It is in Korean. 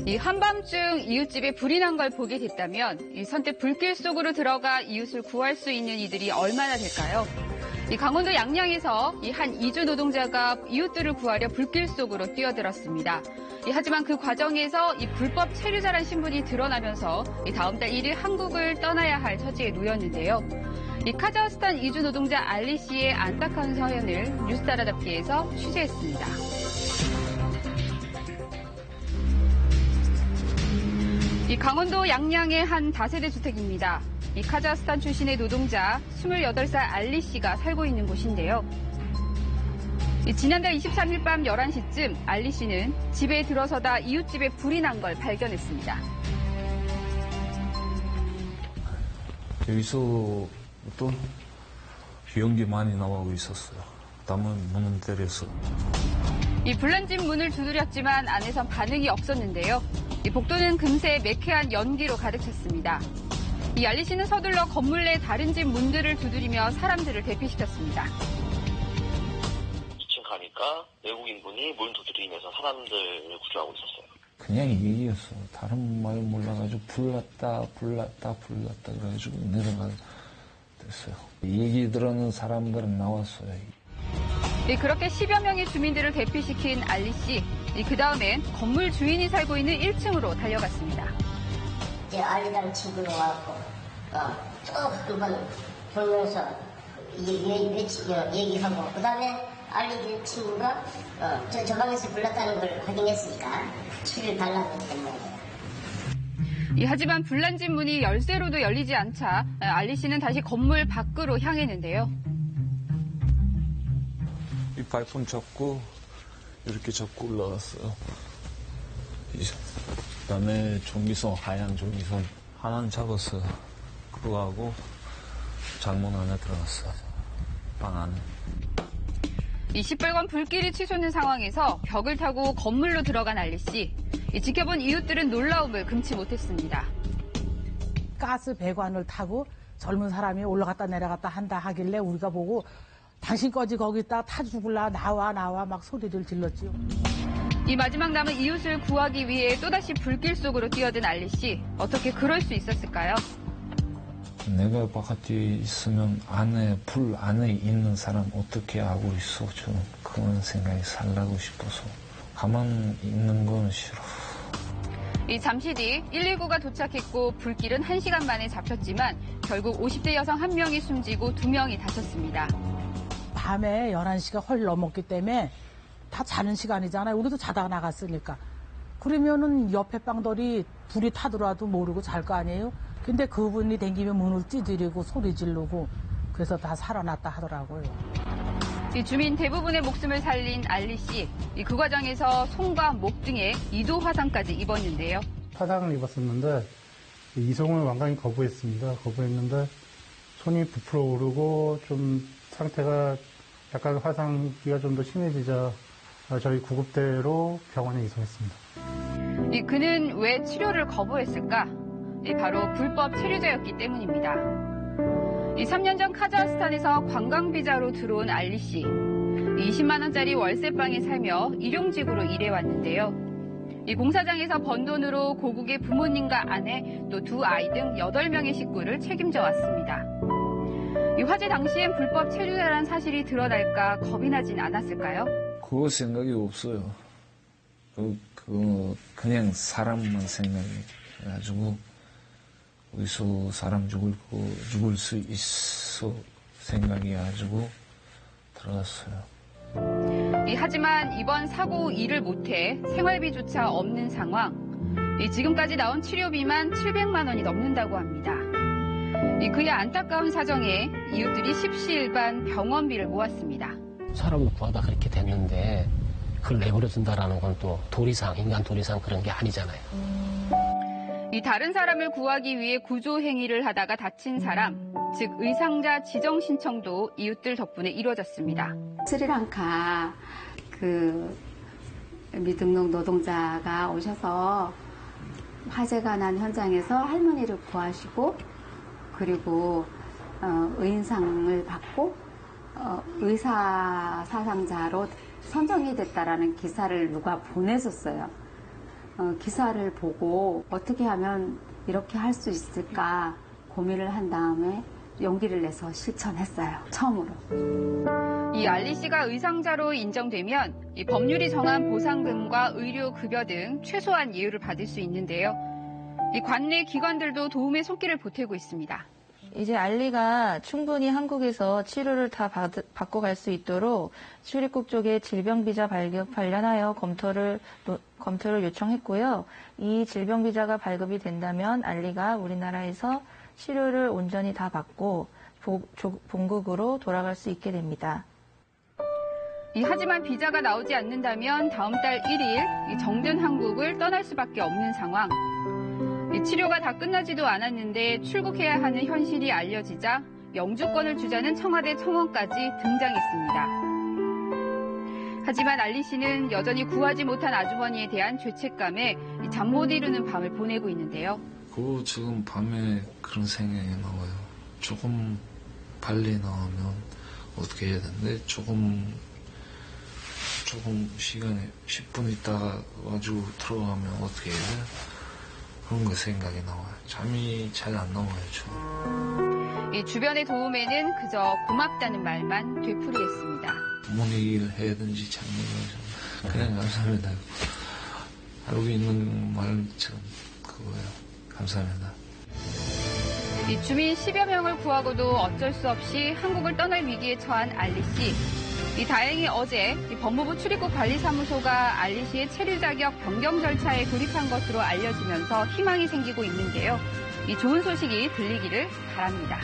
이 한밤중 이웃집에 불이 난 걸 보게 됐다면 이 선뜻 불길 속으로 들어가 이웃을 구할 수 있는 이들이 얼마나 될까요? 이 강원도 양양에서 이 한 이주 노동자가 이웃들을 구하려 불길 속으로 뛰어들었습니다. 하지만 그 과정에서 이 불법 체류자란 신분이 드러나면서 다음 달 1일 한국을 떠나야 할 처지에 놓였는데요. 이 카자흐스탄 이주 노동자 알리 씨의 안타까운 사연을 뉴스타라잡기에서 취재했습니다. 이 강원도 양양의 한 다세대 주택입니다. 이 카자흐스탄 출신의 노동자 28살 알리 씨가 살고 있는 곳인데요. 지난달 23일 밤 11시쯤 알리 씨는 집에 들어서다 이웃집에 불이 난 걸 발견했습니다. 여기서부터 연기 많이 나오고 있었어요. 다음은 문을 때려서. 이 불난 집 문을 두드렸지만 안에선 반응이 없었는데요. 이 복도는 금세 매캐한 연기로 가득 찼습니다. 이 알리 씨는 서둘러 건물 내 다른 집 문들을 두드리며 사람들을 대피시켰습니다. 2층 가니까 외국인분이 문 두드리면서 사람들을 구조하고 있었어요. 그냥 얘기였어. 다른 말 몰라가지고 불났다 그래가지고 내려가 됐어요. 얘기 들었는 사람들은 나왔어요. 그렇게 10여 명의 주민들을 대피시킨 알리 씨. 그 다음엔 건물 주인이 살고 있는 1층으로 달려갔습니다. 이제 알리라는 친구가 와서 쭉 한번 보면서 얘기하고 그다음에 알리 친구가 저 방에서 불났다는 걸 확인했으니까 추리를 달라고 했던 거예요. 하지만 불난 집 문이 열쇠로도 열리지 않자 알리 씨는 다시 건물 밖으로 향했는데요. 이 발폰 잡고 이렇게 잡고 올라갔어요. 그다음에 종이선, 하얀 종이선 하나는 잡았어요. 그거 하고 장문 안에 들어갔어요. 방 안에. 이 시뻘건 불길이 치솟는 상황에서 벽을 타고 건물로 들어간 알리 씨. 지켜본 이웃들은 놀라움을 금치 못했습니다. 가스 배관을 타고 젊은 사람이 올라갔다 내려갔다 한다 하길래 우리가 보고 당신 거지 거기다 타 죽을라 나와 막 소리를 질렀지요. 이 마지막 남은 이웃을 구하기 위해 또다시 불길 속으로 뛰어든 알리 씨. 어떻게 그럴 수 있었을까요? 내가 바깥에 있으면 불 안에 있는 사람 어떻게 하고 있어? 저는 그런 생각이 살라고 싶어서 가만히 있는 건 싫어. 잠시 뒤 119가 도착했고 불길은 1시간 만에 잡혔지만 결국 50대 여성 1명이 숨지고 2명이 다쳤습니다. 밤에 11시가 헐 넘었기 때문에 다 자는 시간이잖아요. 우리도 자다가 나갔으니까. 그러면은 옆에 방들이 불이 타들어와도 모르고 잘 거 아니에요? 근데 그분이 댕기면 문을 찌드리고 소리 지르고 그래서 다 살아났다 하더라고요. 주민 대부분의 목숨을 살린 알리 씨. 그 과정에서 손과 목 등에 2도 화상까지 입었는데요. 화상을 입었었는데 이송을 완강히 거부했는데 손이 부풀어 오르고 좀 상태가 약간 화상기가 좀 더 심해지자 저희 구급대로 병원에 이송했습니다. 그는 왜 치료를 거부했을까? 바로 불법 체류자였기 때문입니다. 3년 전 카자흐스탄에서 관광비자로 들어온 알리 씨. 20만 원짜리 월세방에 살며 일용직으로 일해왔는데요. 공사장에서 번 돈으로 고국의 부모님과 아내 또 2아이 등 8명의 식구를 책임져 왔습니다. 화재 당시엔 불법 체류자라는 사실이 드러날까 겁이 나진 않았을까요? 그거 생각이 없어요. 그냥 사람만 생각해가지고 어디서 사람 죽을 수 있어 생각이 가지고 들어갔어요. 하지만 이번 사고 후 일을 못해 생활비조차 없는 상황. 지금까지 나온 치료비만 700만 원이 넘는다고 합니다. 그의 안타까운 사정에 이웃들이 십시일반 병원비를 모았습니다. 사람을 구하다 그렇게 됐는데 그걸 내버려둔다라는 건 또 인간 도리상 그런 게 아니잖아요. 다른 사람을 구하기 위해 구조 행위를 하다가 다친 사람, 즉 의상자 지정 신청도 이웃들 덕분에 이루어졌습니다. 스리랑카 미등록 노동자가 오셔서 화재가 난 현장에서 할머니를 구하시고 그리고 의인상을 받고 의사 사상자로 선정이 됐다라는 기사를 누가 보내줬어요. 기사를 보고 어떻게 하면 이렇게 할 수 있을까 고민을 한 다음에 용기를 내서 실천했어요. 처음으로. 이 알리 씨가 의상자로 인정되면 이 법률이 정한 보상금과 의료급여 등 최소한 예우를 받을 수 있는데요. 이 관내 기관들도 도움의 손길을 보태고 있습니다. 이제 알리가 충분히 한국에서 치료를 다 받고 갈 수 있도록 출입국 쪽에 질병비자 발급 관련하여 검토를 요청했고요. 이 질병비자가 발급이 된다면 알리가 우리나라에서 치료를 온전히 다 받고 본국으로 돌아갈 수 있게 됩니다. 하지만 비자가 나오지 않는다면 다음 달 1일 정든 한국을 떠날 수밖에 없는 상황. 치료가 다 끝나지도 않았는데 출국해야 하는 현실이 알려지자 영주권을 주자는 청와대 청원까지 등장했습니다. 하지만 알리 씨는 여전히 구하지 못한 아주머니에 대한 죄책감에 잠 못 이루는 밤을 보내고 있는데요. 지금 밤에 그런 생각이 나와요. 조금 빨리 나오면 어떻게 해야 되는데 조금 시간에 10분 있다가 가지고 들어가면 어떻게 해야 돼? 그런 거 생각이 나와요. 잠이 잘 안 나와요, 저. 이 주변의 도움에는 그저 고맙다는 말만 되풀이했습니다. 어머니 일 해야 되는지 잘 몰라요. 그냥 감사합니다. 알고 있는 말처럼 그거예요. 감사합니다. 이 주민 10여 명을 구하고도 어쩔 수 없이 한국을 떠날 위기에 처한 알리 씨. 다행히 어제 법무부 출입국 관리사무소가 알리 씨의 체류 자격 변경 절차에 돌입한 것으로 알려지면서 희망이 생기고 있는데요. 좋은 소식이 들리기를 바랍니다.